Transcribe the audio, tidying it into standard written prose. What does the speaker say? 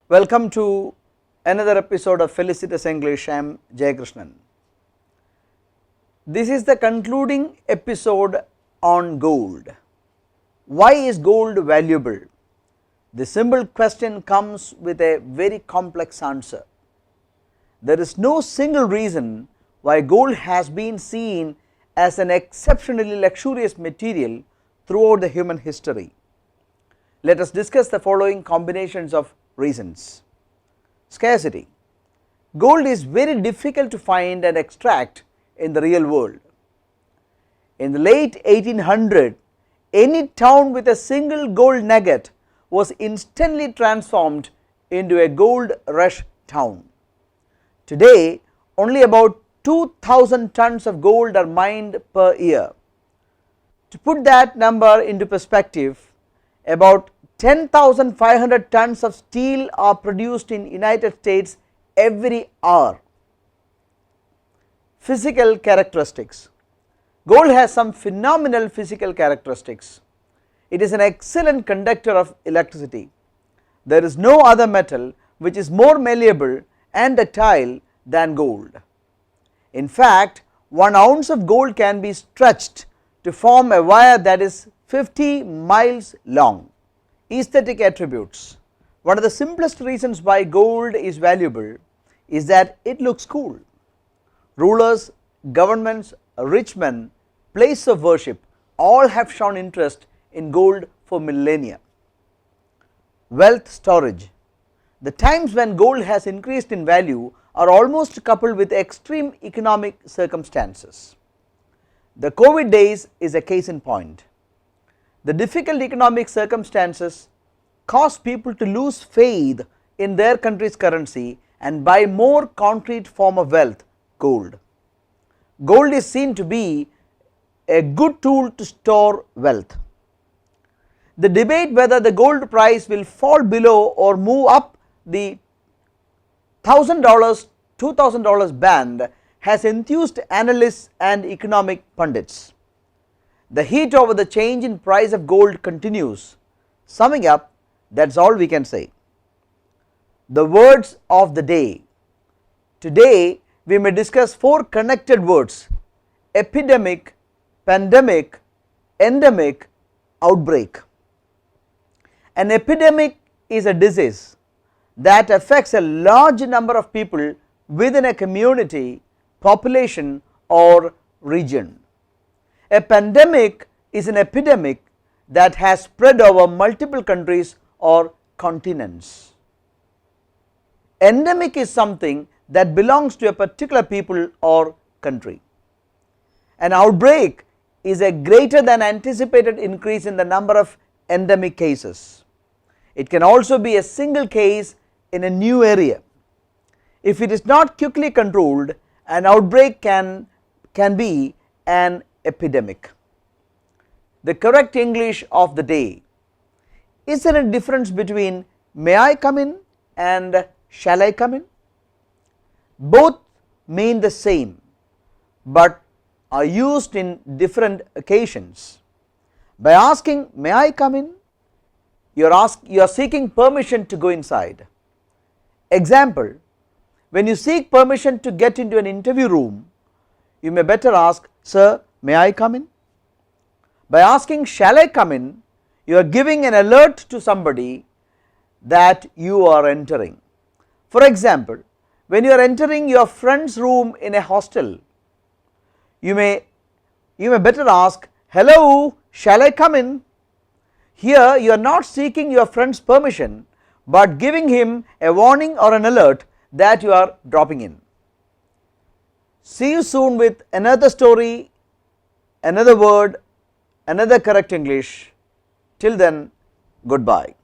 Welcome to another episode of Felicitous English. I am 𝐒𝐥𝐿. This is the concluding episode on gold. Why is gold valuable? The simple question comes with a very complex answer. There is no single reason why gold has been seen as an exceptionally luxurious material throughout the human history. Let us discuss the following combinations of reasons. Scarcity. Gold is very difficult to find and extract in the real world. In the late 1800s, any town with a single gold nugget was instantly transformed into a gold rush town. Today, only about 2,000 tons of gold are mined per year. To put that number into perspective, about 10,500 tons of steel are produced in United States every hour. Physical characteristics. Gold has some phenomenal physical characteristics. It is an excellent conductor of electricity. There is no other metal which is more malleable and ductile than gold. In fact, 1 ounce of gold can be stretched to form a wire that is 50 miles long. Aesthetic attributes. One of the simplest reasons why gold is valuable is that it looks cool. Rulers, governments, rich men, places of worship all have shown interest in gold for millennia. Wealth storage. The times when gold has increased in value are almost coupled with extreme economic circumstances. The COVID days is a case in point. The difficult economic circumstances cause people to lose faith in their country's currency and buy more concrete form of wealth, gold. Gold is seen to be a good tool to store wealth. The debate whether the gold price will fall below or move up the $1,000, $2,000 band has enthused analysts and economic pundits. The heat over the change in price of gold continues. Summing up, that is all we can say. The words of the day. Today we may discuss 4 connected words: epidemic, pandemic, endemic, outbreak. An epidemic is a disease that affects a large number of people within a community, population or region. A pandemic is an epidemic that has spread over multiple countries or continents. Endemic is something that belongs to a particular people or country. An outbreak is a greater than anticipated increase in the number of endemic cases. It can also be a single case in a new area. If it is not quickly controlled, an outbreak can be an epidemic. The correct English of the day. Is there a difference between may I come in and shall I come in? Both mean the same but are used in different occasions. By asking may I come in, you are seeking permission to go inside. Example, when you seek permission to get into an interview room, you may better ask, sir, may I come in? By asking shall I come in, you are giving an alert to somebody that you are entering. For example, when you are entering your friend's room in a hostel, you may better ask, hello, shall I come in? Here you are not seeking your friend's permission but giving him a warning or an alert that you are dropping in. See you soon with another story, another word, another correct English. Till then, goodbye.